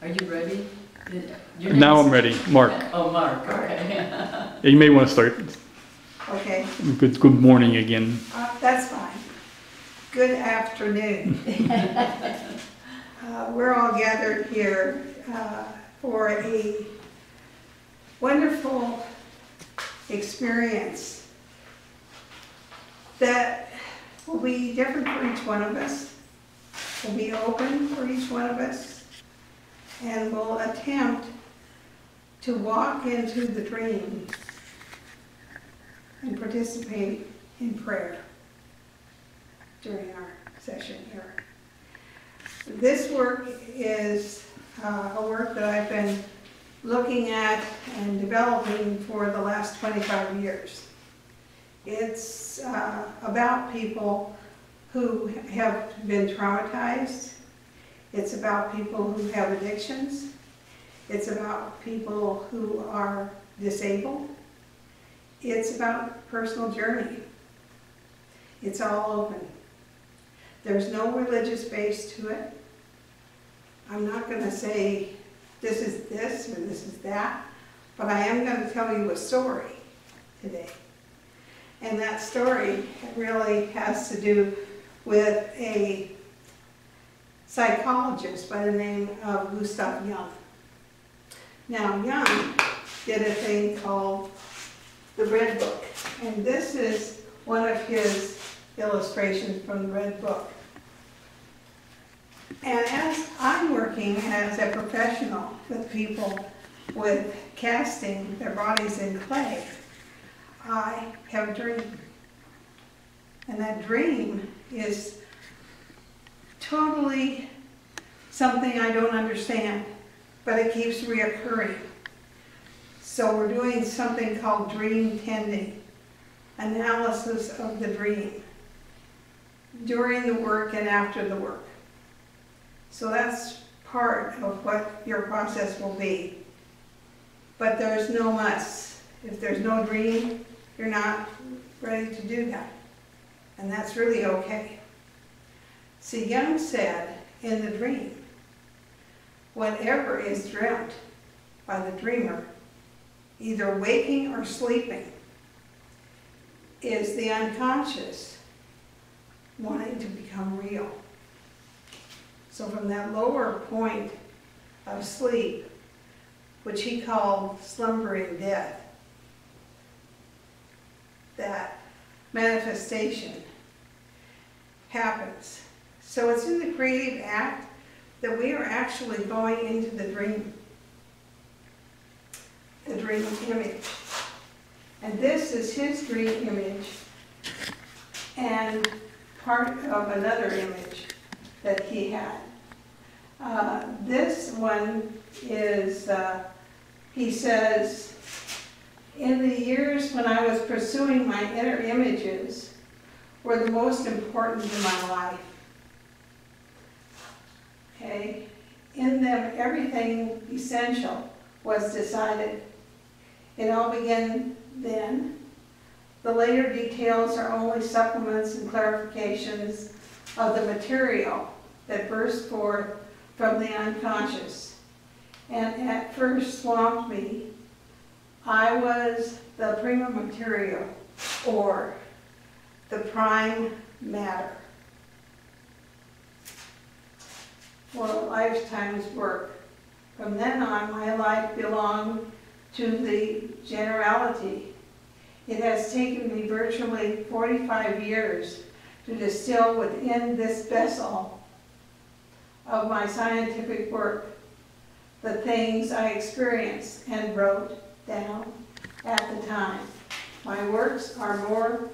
Are you ready? Now I'm ready. Mark. Oh, Mark, okay. You may want to start. Okay. Good morning again. That's fine. Good afternoon. We're all gathered here for a wonderful experience that will be different for each one of us, will be open for each one of us, and will attempt to walk into the dream and participate in prayer during our session here. This work is a work that I've been looking at and developing for the last 25 years. It's about people who have been traumatized. It's about people who have addictions. It's about people who are disabled. It's about personal journey. It's all open. There's no religious base to it. I'm not going to say this is this or this is that, but I am going to tell you a story today. And that story really has to do with a psychologist by the name of Gustav Jung. Now, Jung did a thing called the Red Book, and this is one of his illustrations from the Red Book. And as I'm working as a professional with people with casting their bodies in clay, I have a dream. And that dream is totally something I don't understand, but it keeps reoccurring. So we're doing something called dream tending, analysis of the dream, during the work and after the work. So that's part of what your process will be. But there's no must. If there's no dream, you're not ready to do that. And that's really okay. See, Jung said in the dream, whatever is dreamt by the dreamer, either waking or sleeping, is the unconscious wanting to become real. So from that lower point of sleep, which he called slumbering death, that manifestation happens. So it's in the creative act that we are actually going into the dream image. And this is his dream image and part of another image that he had. This one is, he says, in the years when I was pursuing my inner images were the most important in my life. Okay? In them, everything essential was decided. It all began then. The later details are only supplements and clarifications of the material that burst forth from the unconscious and at first swamped me. I was the prima material, or the prime matter, for a lifetime's work. From then on, my life belonged to the generality. It has taken me virtually 45 years to distill within this vessel of my scientific work the things I experienced and wrote down at the time. My works are more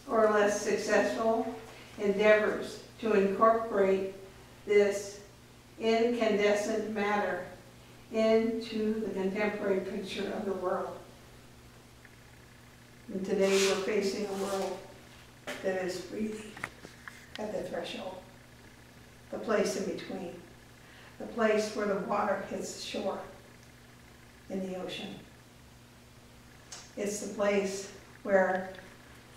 or less successful endeavors to incorporate this incandescent matter into the contemporary picture of the world. And today we're facing a world that is really at the threshold, the place in between, the place where the water hits the shore in the ocean. It's the place where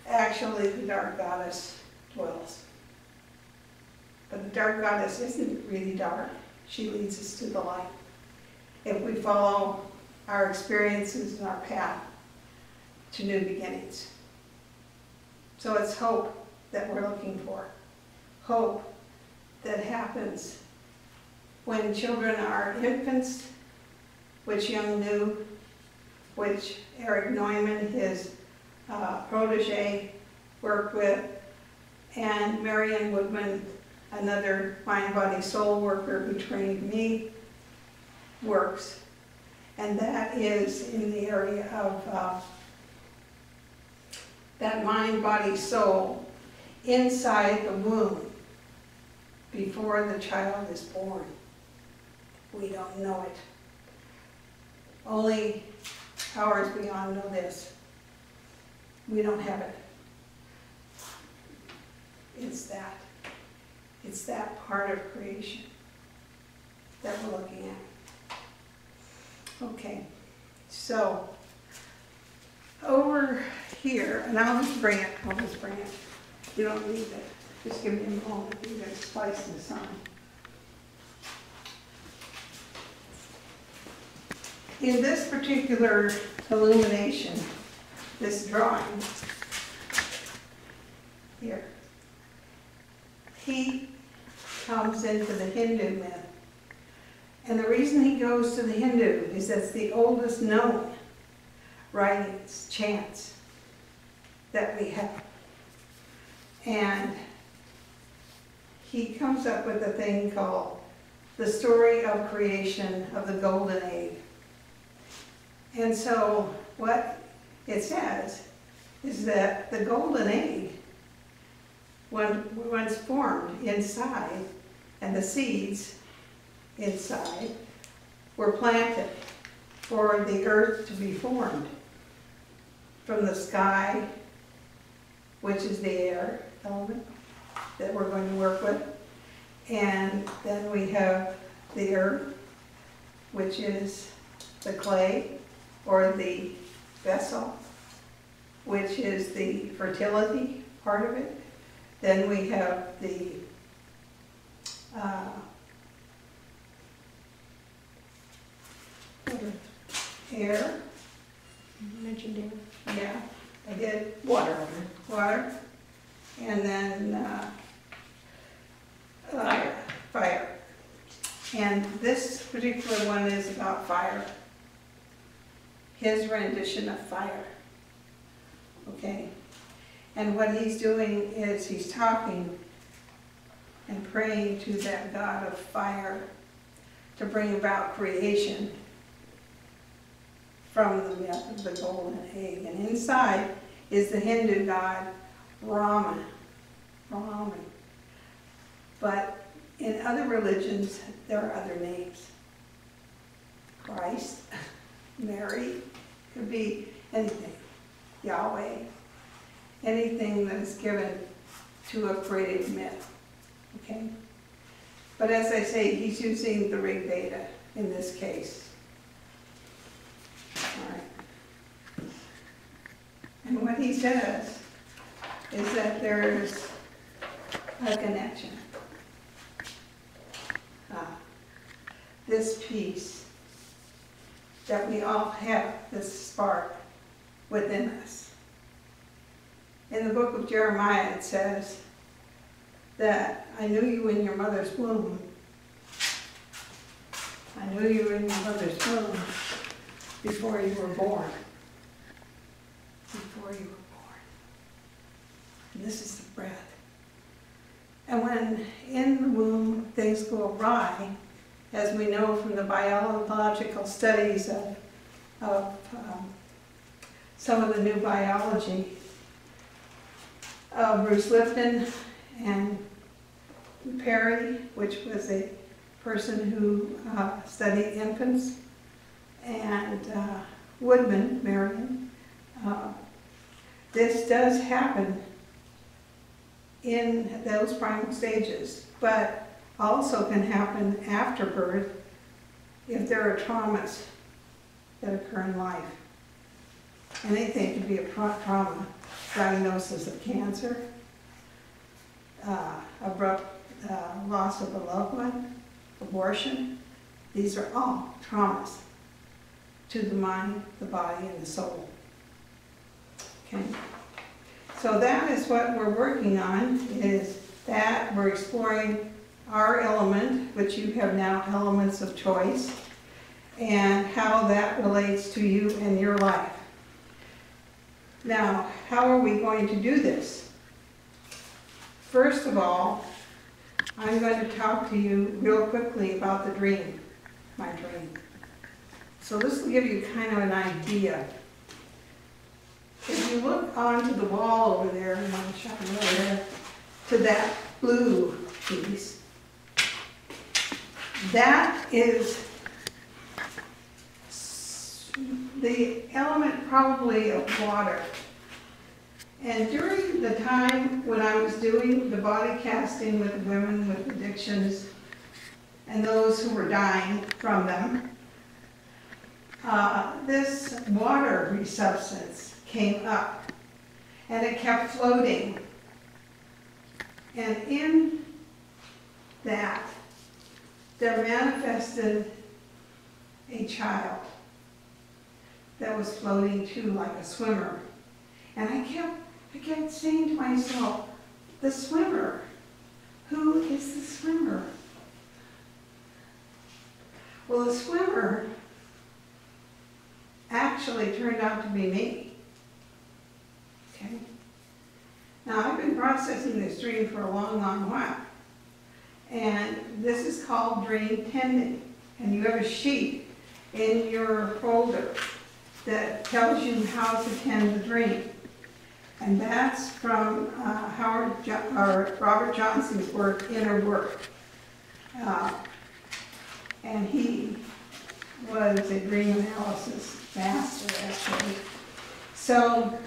actually the dark goddess dwells. But the dark goddess isn't really dark. She leads us to the light. if we follow our experiences and our path to new beginnings. So it's hope that we're looking for. Hope that happens when children are infants, which Jung knew, which Eric Neumann, his protege, worked with, and Marion Woodman, another mind, body, soul worker who trained me, works. And that is in the area of that mind, body, soul inside the womb before the child is born. We don't know it. Only powers beyond know this. We don't have it. It's that. It's that part of creation that we're looking at. Okay, so over here, and I'll just bring it. You don't need it. Just give me a moment. You can slice this on. In this particular illumination, this drawing here, he comes into the Hindu myth. And the reason he goes to the Hindu is that's the oldest known writings, chants that we have. And he comes up with a thing called the story of creation of the golden egg. And so what it says is that the golden egg, once formed inside, and the seeds inside were planted for the earth to be formed from the sky, which is the air element that we're going to work with, and then we have the earth, which is the clay or the vessel, which is the fertility part of it. Then we have the air. You mentioned air. Yeah, I did. Water. Water. And then fire. And this particular one is about fire. His rendition of fire. Okay? And what he's doing is he's talking and praying to that God of fire to bring about creation from the myth of the golden egg. And inside is the Hindu god Rama. But in other religions, there are other names. Christ, Mary, could be anything. Yahweh, anything that is given to a created myth. Okay? But as I say, he's using the Rig Veda in this case. All right. And what he says is that there's a connection. This piece that we all have, this spark within us. In the book of Jeremiah, it says that I knew you in your mother's womb. I knew you in your mother's womb before you were born. Before you were born. And this is the breath. And when in the womb things go awry, as we know from the biological studies of some of the new biology, Bruce Lipton and Perry, which was a person who studied infants, and Woodman, Marion. This does happen in those primal stages, but also can happen after birth if there are traumas that occur in life. Anything can be a trauma. Diagnosis of cancer, abrupt loss of a loved one, abortion, These are all traumas to the mind, the body, and the soul. Okay? So that is what we're working on, is that we're exploring our element, which you have now elements of choice, and how that relates to you and your life. Now, how are we going to do this? First of all, I'm going to talk to you real quickly about the dream, my dream. So this will give you kind of an idea. If you look onto the wall over there, I'm going to show you over there, to that blue piece, that is the element probably of water. And during the time when I was doing the body casting with women with addictions and those who were dying from them, this watery substance came up and it kept floating. And in that, there manifested a child that was floating too, like a swimmer. And I kept saying to myself, the swimmer, who is the swimmer? Well, the swimmer actually turned out to be me. Okay? Now, I've been processing this dream for a long, long while. And this is called dream tending. And you have a sheet in your folder that tells you how to tend the dream. And that's from Robert Johnson's work, Inner Work. And he was a dream analysis master, actually. So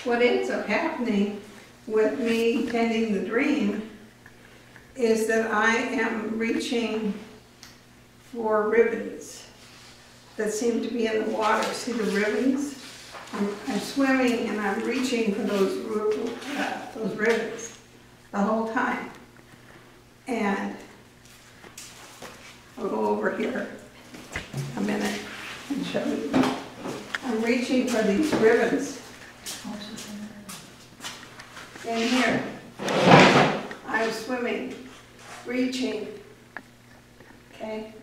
what ends up happening with me tending the dream is that I am reaching for ribbons that seem to be in the water. See the ribbons? I'm swimming and I'm reaching for those ribbons the whole time. And I'll go over here a minute and show you. I'm reaching for these ribbons. In here, I'm swimming, reaching, okay?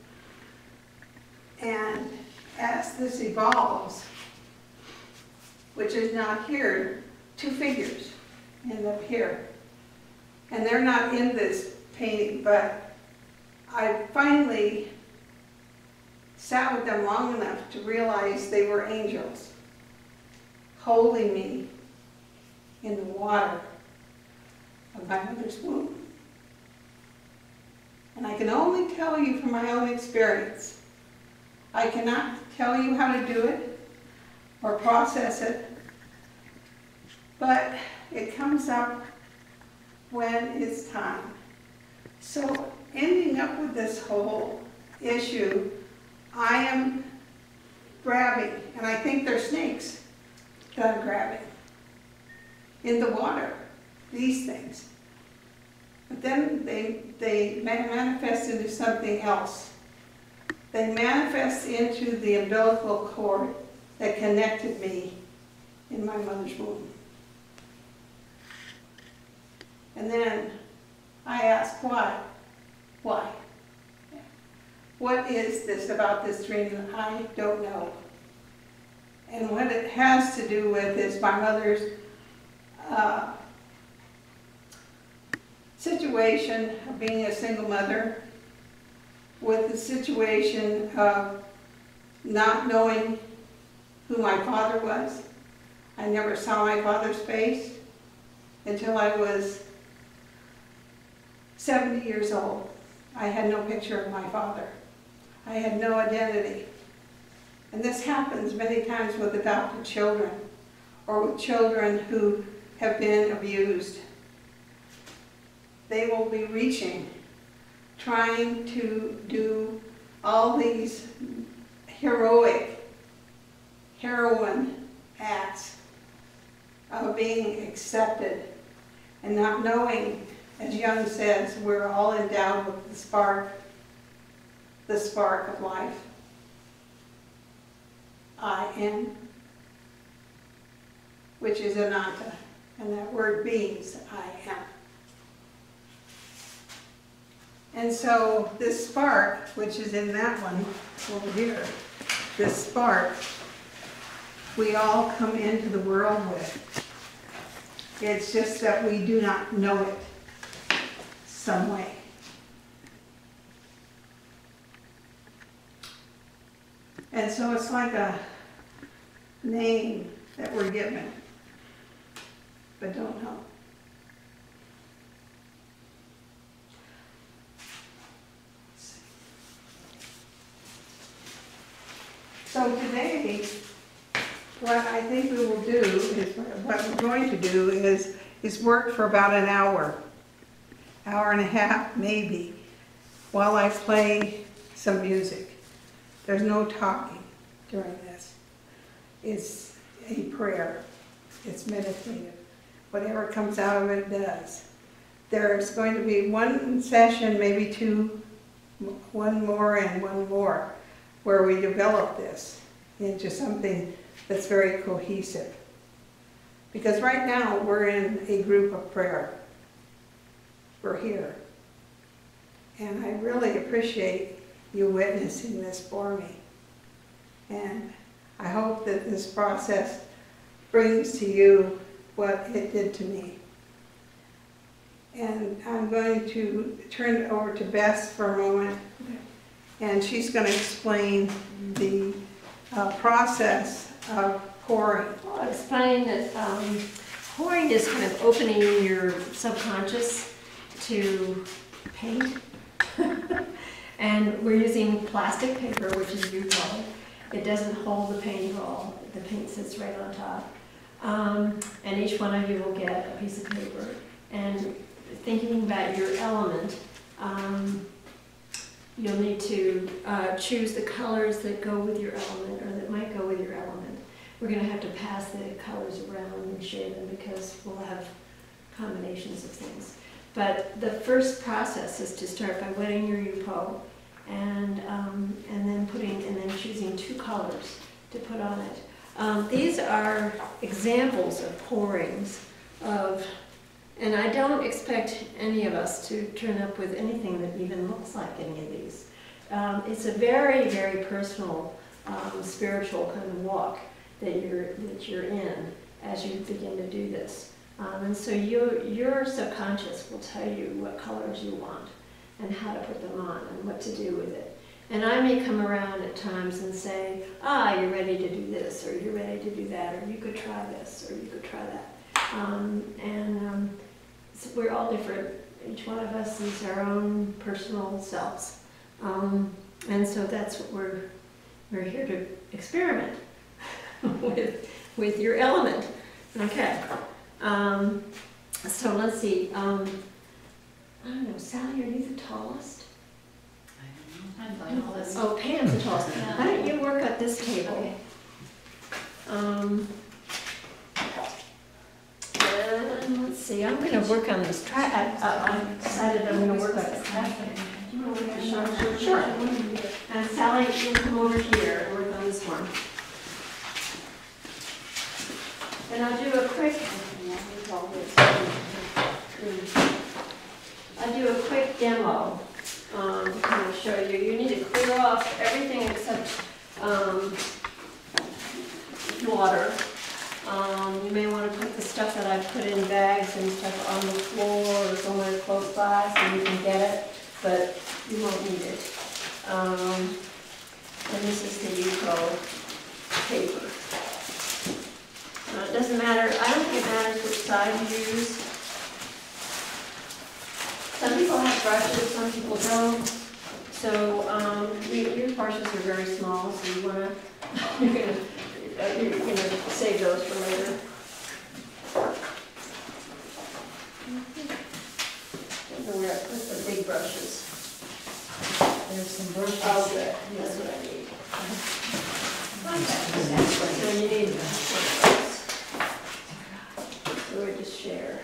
And as this evolves, which is not here, two figures end up here. And they're not in this painting, but I finally sat with them long enough to realize they were angels holding me in the water of my mother's womb. And I can only tell you from my own experience. I cannot tell you how to do it or process it, but it comes up when it's time. So ending up with this whole issue, I am grabbing, and I think they're snakes that I'm grabbing in the water, these things. But then they manifest into something else. They manifest into the umbilical cord that connected me in my mother's womb. And then I ask, why? Why? What is this about this dream that I don't know? And what it has to do with is my mother's situation of being a single mother, with the situation of not knowing who my father was. I never saw my father's face until I was 70 years old. I had no picture of my father. I had no identity. And this happens many times with adopted children or with children who have been abused. They will be reaching, trying to do all these heroine acts of being accepted and not knowing, as Jung says, we're all endowed with the spark the spark of life. I-N, which is Ananta, and that word means I am. And so this spark, which is in that one over here, this spark, we all come into the world with. It's just that we do not know it some way. And so it's like a name that we're given, but don't know. So today, what I think we will do is, what we're going to do is work for about an hour and a half maybe, while I play some music. There's no talking during this. It's a prayer. It's meditative. Whatever comes out of it does. There's going to be one session, maybe two, one more and one more, where we develop this into something that's very cohesive. Because right now we're in a group of prayer. We're here. And I really appreciate you witnessing this for me. And I hope that this process brings to you what it did to me. And I'm going to turn it over to Bess for a moment, and she's going to explain the process of pouring. Well, I'll explain that pouring is kind of opening your subconscious to paint. And we're using plastic paper, which is Utah. It doesn't hold the paint at all. The paint sits right on top. And each one of you will get a piece of paper. And thinking about your element, you'll need to choose the colors that go with your element, or that might go with your element. We're going to have to pass the colors around and share them because we'll have combinations of things. But the first process is to start by wetting your Yupo and then choosing two colors to put on it. These are examples of pourings of, and I don't expect any of us to turn up with anything that even looks like any of these. It's a very, very personal, spiritual kind of walk that you're in as you begin to do this. And so your subconscious will tell you what colors you want and how to put them on and what to do with it. And I may come around at times and say, you're ready to do this, or you're ready to do that, or you could try this, or you could try that. So we're all different. Each one of us is our own personal selves. And so that's what we're here to experiment with your element. Okay. So let's see. I don't know, Sally, are you the tallest? Oh, Pam's the tallest. Why don't you work at this table? Okay. And let's see, I'm going to work on this track. I decided I'm going to work on this track. Do you want to work on this? Sure. And Sally, you'll come over here and work on this one. And I'll do a quick demo to kind of show you. You need to clear off everything except water. You may want to put the stuff that I've put in bags and stuff on the floor or somewhere close by so you can get it, but you won't need it. And this is the Yuko paper. It doesn't matter, I don't think it matters which side you use. Some people have brushes, some people don't. So your brushes are very small, so you want to, you're gonna save those for later. Don't know where I put the big brushes. There's some brushes. Oh, good. That's what I need. Okay. So you need one of those. So we just share.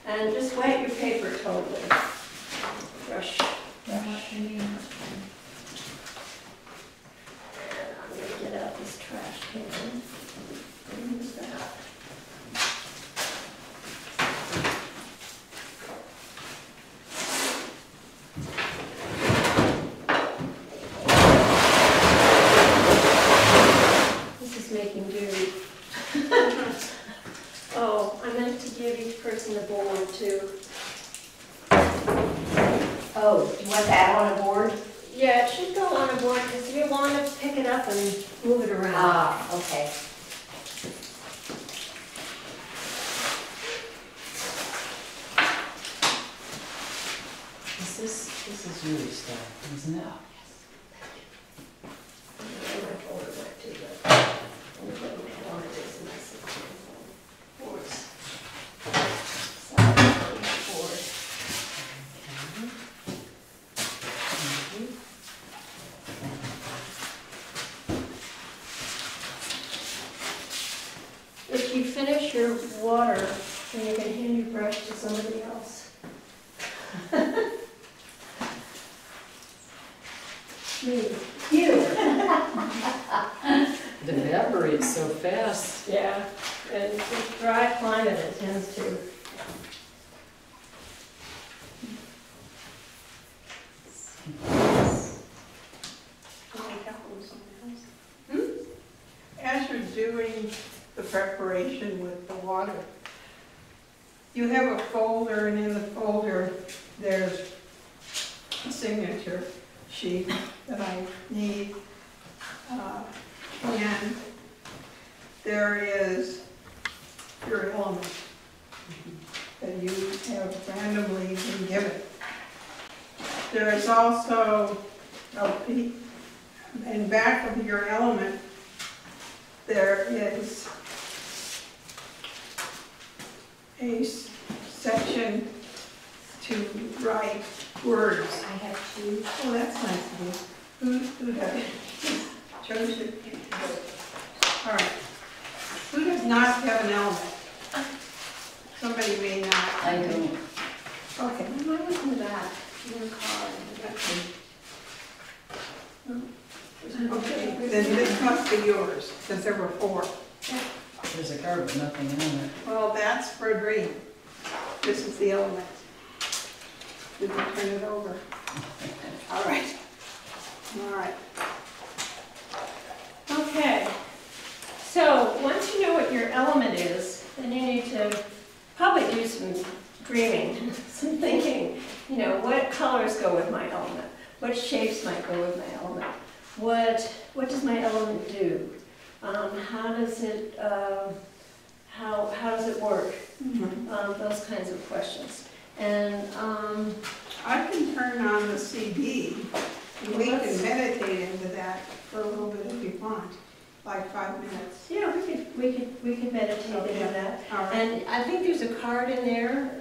And just wet your paper totally. Brush. that on a board? Yeah, it should go on a board because you want to pick it up and move it around. Ah, okay. This is your stuff, isn't it? My folder back too, but I'm putting my oranges in my system. Boards. Board. If you finish your water, then you can hand your brush to somebody else. Me. You. It evaporates so fast. Yeah, and it's dry climate, it tends to. As you're doing the preparation with the water, you have a folder, and in the folder, there's a signature sheet that I need. And there is your element that you have randomly been given. There is also in back of your element, there is a section to write words. I have two. Oh, that's nice of you. Who does it? Chose it. All right. Who does not have an element? Somebody may not. I don't. Okay. Mine was in the back, in the car, in the back. Okay, then this must be yours, because there were 4. There's a card with nothing in it. Well, that's for a dream. This is the element. We can turn it over. All right. All right. Okay, so once you know what your element is, then you need to probably do some dreaming, some thinking. You know, what colors go with my element? What shapes might go with my element? What does my element do? How does it work? Those kinds of questions. And I can turn on the CD, and we Let's- can meditate into that for a little bit if you want, like 5 minutes. yeah, we could meditate Okay. into that. All right. And I think there's a card in there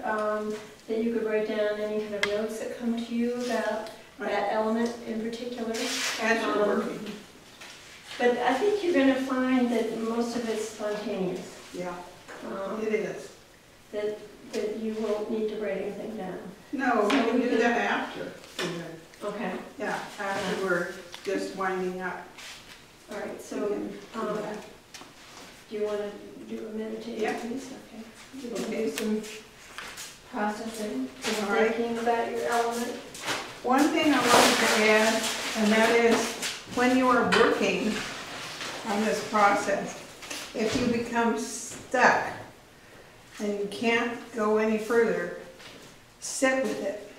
that you could write down any kind of notes that come to you about that element in particular. As you're working. But I think you're going to find that most of it's spontaneous. Yeah, um, it is. that you won't need to write anything down. No, we can do that after. Okay, Yeah, after we're just winding up. all right, We so can do that. do you want to do a meditation, Yeah. please? Okay. You can Okay. do some processing, All right. thinking about your element. One thing I wanted to add, and that is when you are working on this process, if you become stuck and you can't go any further, sit with it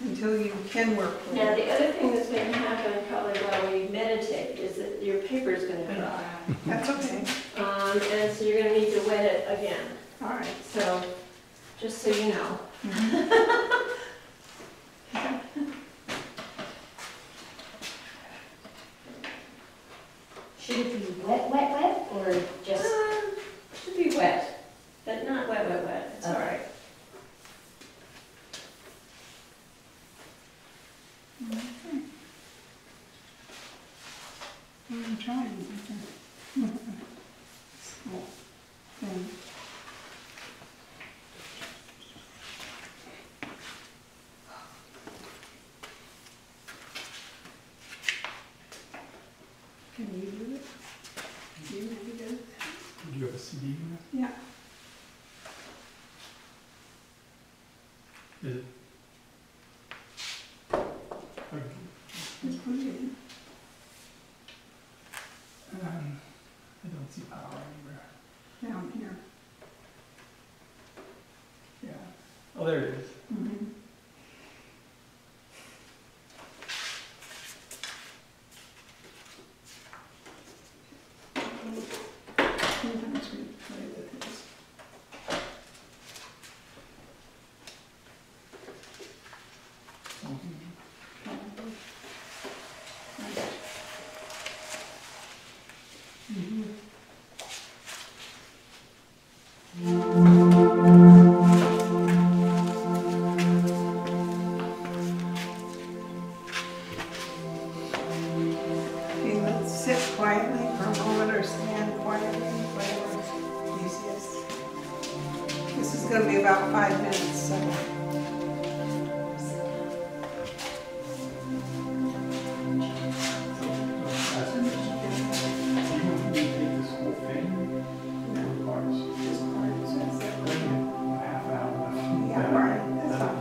until you can work with Now, it. the other thing that's going to happen probably while we meditate is that your paper is going to dry. That's okay. And so you're going to need to wet it again. All right. So, just so you know. Should it be wet, or just? Should be wet, but not wet. It's all Okay. right. I'm trying. Small thing. Can you do it? Do you want to do it? Do you have a CD? Yeah. Is it? Just put it in. I don't see power anywhere. Down here. Yeah. Oh, there it is. Mhm. quietly for a moment or stand quietly, whatever's easiest. This is gonna be about 5 minutes, so. Yeah, all right, that's fine.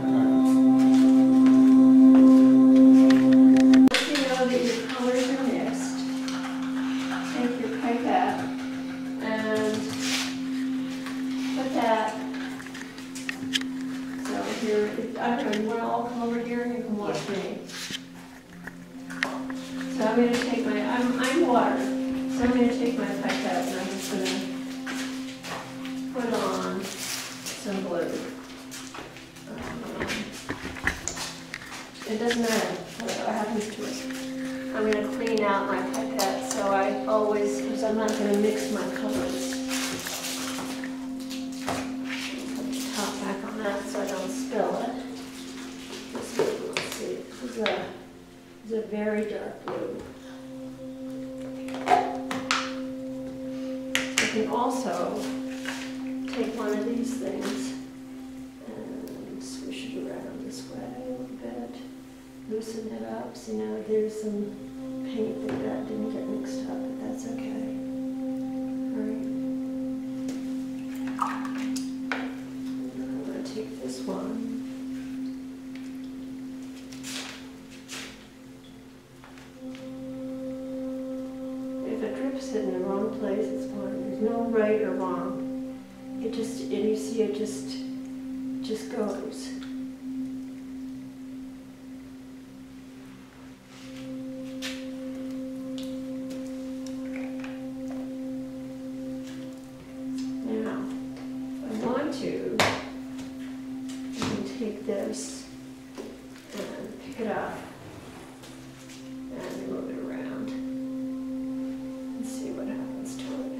Once you know that your colors are mixed, take your pipette and put that. So here, I don't know, you want to all come over here and you can watch me. So I'm going to take my, I'm water, so I'm going to take my pipette and I'm just going to put on some blue. It doesn't matter what happens to it. I'm going to clean out my pipette, so I always, because I'm not going to mix my colors. Put the top back on that so I don't spill it. This one, let's see, this is a very dark blue. I can also take one of these things and swish it around this way a little bit. Loosen it up. See, now there's some paint that didn't get mixed up, but that's okay. All right. I'm going to take this one. If it drips it in the wrong place, it's fine. There's no right or wrong. It just, and you see it just goes. Take this and pick it up and move it around and see what happens to it.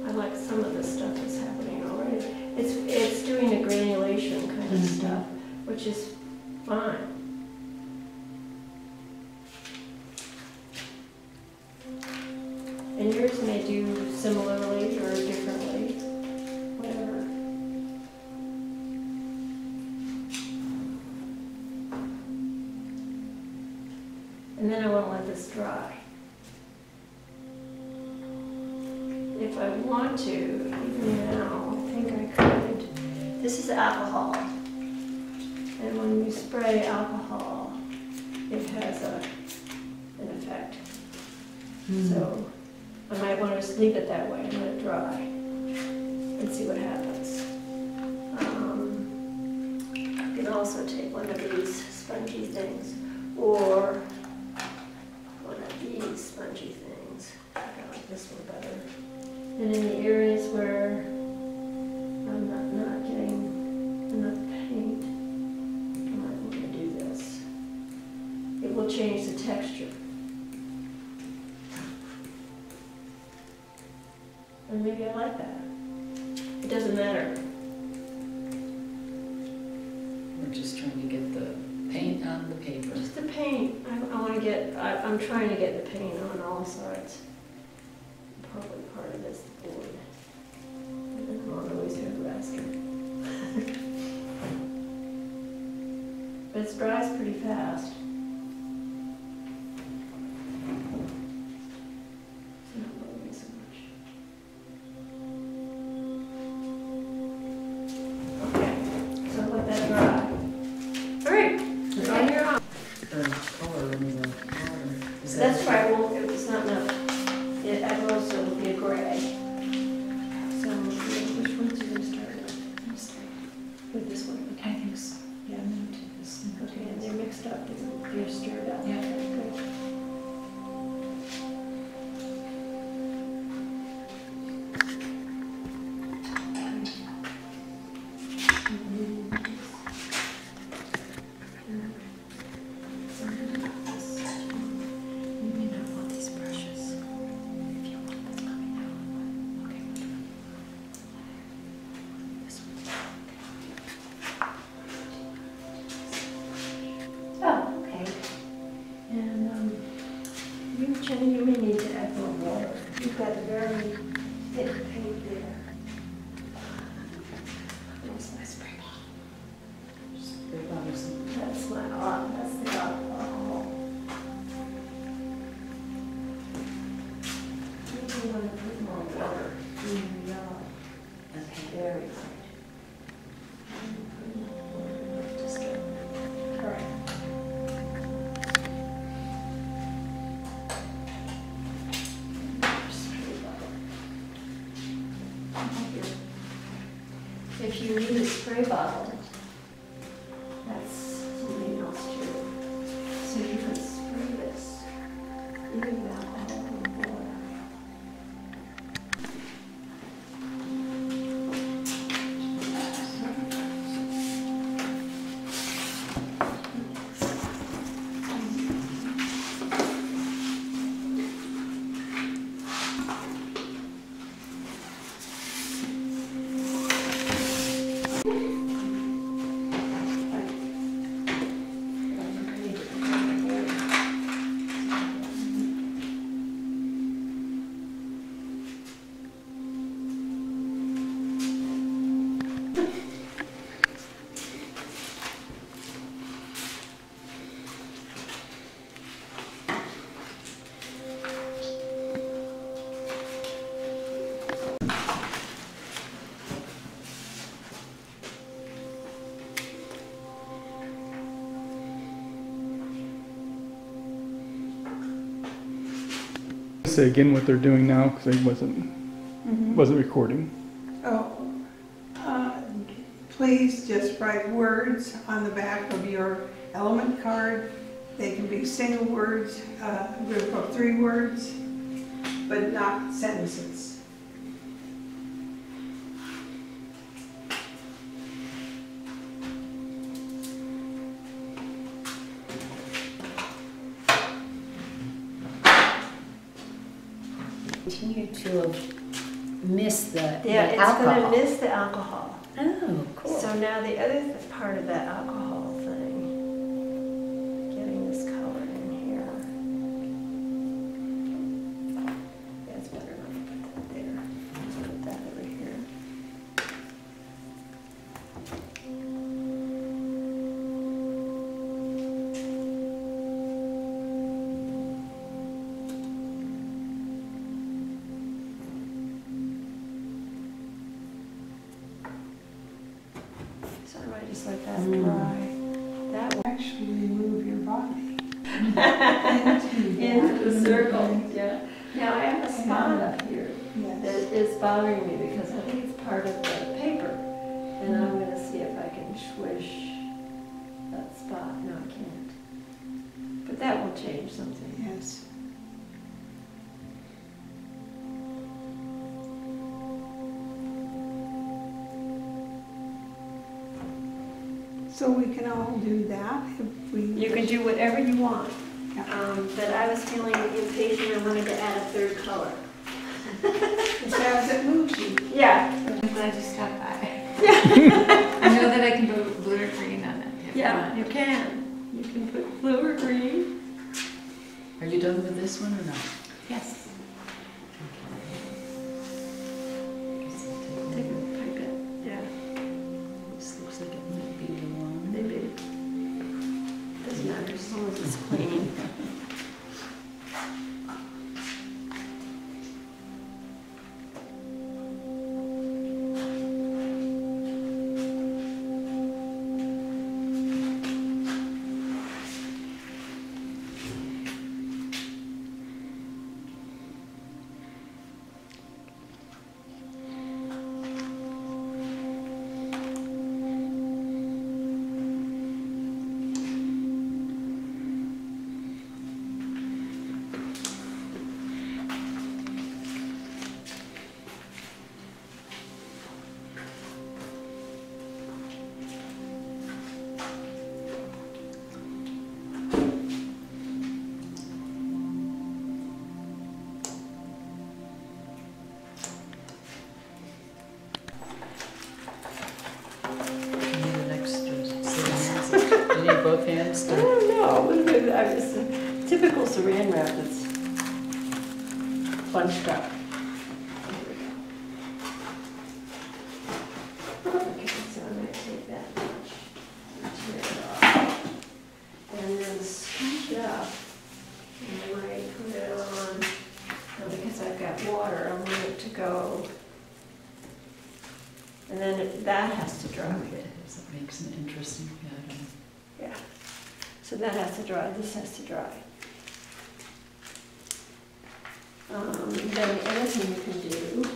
I like some of the stuff that's happening already. It's doing a granulation kind of stuff, which is fine. And yours may do similarly or differently, whatever. And then I want to let this dry. If I want to, even now, I think I could. This is alcohol. And when you spray alcohol, it has an effect. So I might want to just leave it that way and let it dry and see what happens. You can also take one of these spongy things or one of these spongy things. I like this one better. And in the areas where I'm not getting enough paint, I might want to do this. It will change the texture. And maybe I like that. It doesn't matter. We're just trying to get the paint on the paper. Just the paint. I want to get, I'm trying to get the paint on all sides. Probably part of this board. And then I'm always here asking. But it dries pretty fast. It's not moving so much. Okay, so let that dry. All right, on your own. Or color in the water. Is that- That's right, well, it's not enough. It, I also will be a gray. So, which ones are you gonna start with? With this one? I think so. Yeah, I'm gonna take this. Okay, and they're mixed up, isn't you may need to add more water. You've got very thick paint there. Where's my spray bottle? Spray bottles. That's that's the alcohol. Maybe you want to put more water in your yellow. Okay, very good. Just correct. If you need a spray bottle, that's something else too. So you can spray this, even with alcohol and water. Say again what they're doing now because I wasn't recording. Oh, please just write words on the back of your element card. They can be single words, a group of 3 words, but not sentences. Continue to miss the Yeah, it's alcohol. going to miss the alcohol. Oh, cool. So now the other part of that alcohol thing, getting this color in here. Yeah, it's better not to put that there. Let's put that over here. So I might just let that dry. That will Actually move your body into the circle, yeah. Now I have a spot up here that Yes. is bothering me because I think it's part of the paper. And I'm gonna see if I can swish that spot. No, I can't. But that will change something. Yes. So we can all do that if we. You can do whatever you want. Yeah. But I was feeling impatient. I wanted to add a third color. As fast as it moves you. Yeah. I'm glad you stopped by. I know that I can put blue or green on it. if you Yeah, want. you can. You can put blue or green. Are you done with this one or not? Yes. Take a pipette. Yeah, This looks like it might be the one. maybe. Doesn't matter as long as it's clean. You need an extra set of hands. You need both hands I to. don't know. I was typical saran wrap. It's bunched up. Okay, so I'm going to take that material off. And then scrunch it up. And I might put it on, because I've got water, I want it to go. And then that has to dry. That makes an interesting pattern. Yeah. So that has to dry, this has to dry. Then the other thing you can do,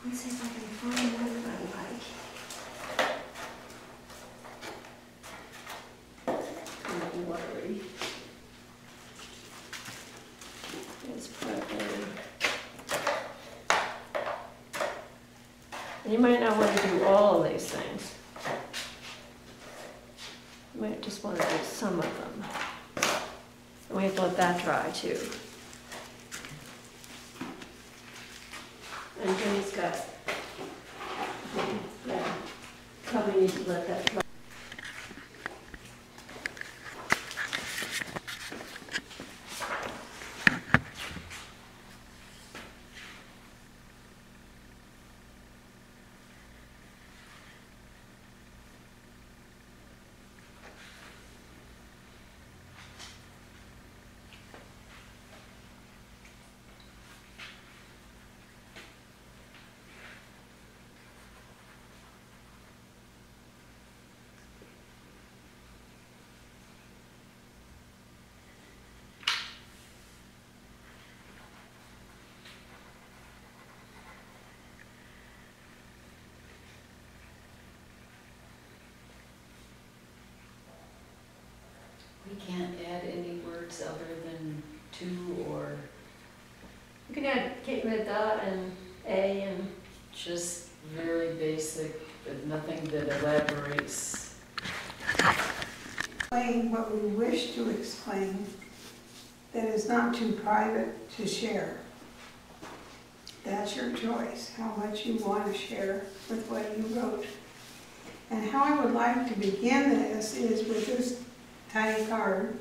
let's see if I can find one that I like. Not watery. Let's put in. You might not want to do all of these things. You might just want to do some of them. And we have to let that dry too. And Jenny's got, yeah, probably need to let that dry. We can't add any words other than to or You can add Kate with a dot and A and. just very basic, but nothing that elaborates. Explain what we wish to explain that is not too private to share. That's your choice, how much you want to share with what you wrote. And how I would like to begin this is with this tiny card.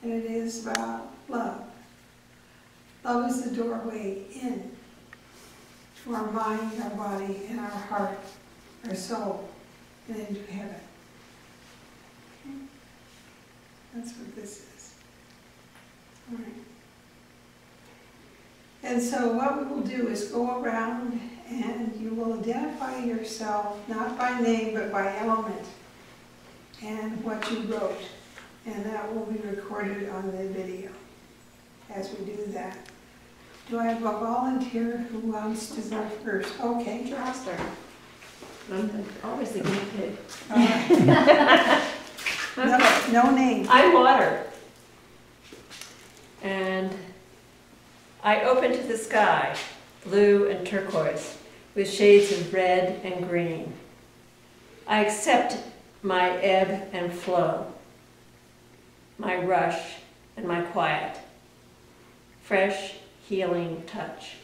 And it is about love. Love is the doorway in to our mind, our body, and our heart, our soul, and into heaven. Okay? That's what this is. All right. And so what we will do is go around and you will identify yourself, not by name, but by element, and what you wrote. And that will be recorded on the video as we do that. Do I have a volunteer who wants to go first? Okay. I'll start. I'm always the guinea pig. All right. No name. I'm water. And I open to the sky, blue and turquoise, with shades of red and green. I accept my ebb and flow, my rush and my quiet, fresh, healing touch.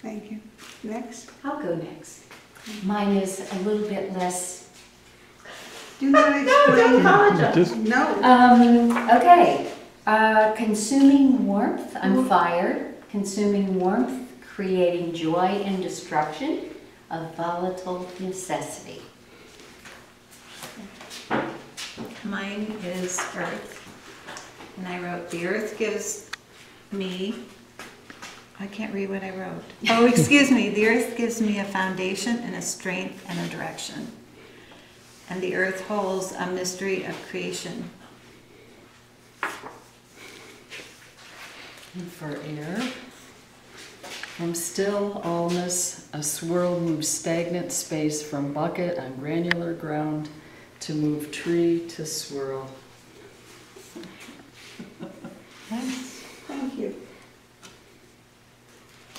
Thank you. Next. I'll go next. Mine is a little bit less. Do not explain. Just No. Okay. Consuming warmth, I'm fire. Consuming warmth, creating joy and destruction, a volatile necessity. Mine is earth. And I wrote, the earth gives me, I can't read what I wrote. Oh, excuse me. The earth gives me a foundation and a strength and a direction. And the earth holds a mystery of creation. And for air, from still allness, a swirl moves stagnant space from bucket on granular ground to move tree to swirl. Nice. Thank you.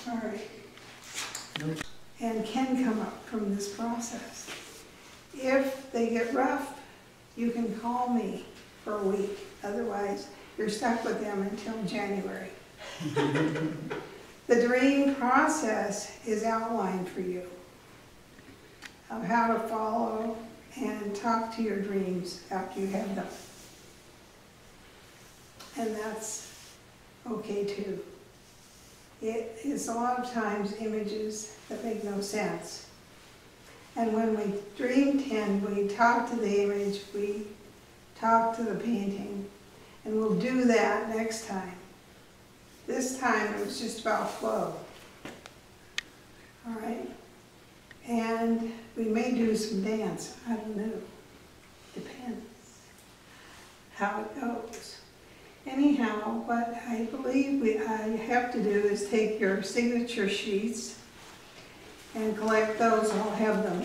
All right. Nope. And can come up from this process. If they get rough, you can call me for a week. Otherwise, you're stuck with them until January. The dream process is outlined for you of how to follow and talk to your dreams after you have them. and that's okay too. It is a lot of times images that make no sense. And when we dream tend, we talk to the image, we talk to the painting, and we'll do that next time. This time it was just about flow. All right? And we may do some dance, I don't know. Depends how it goes. Anyhow, what I believe I have to do is take your signature sheets and collect those. I'll have them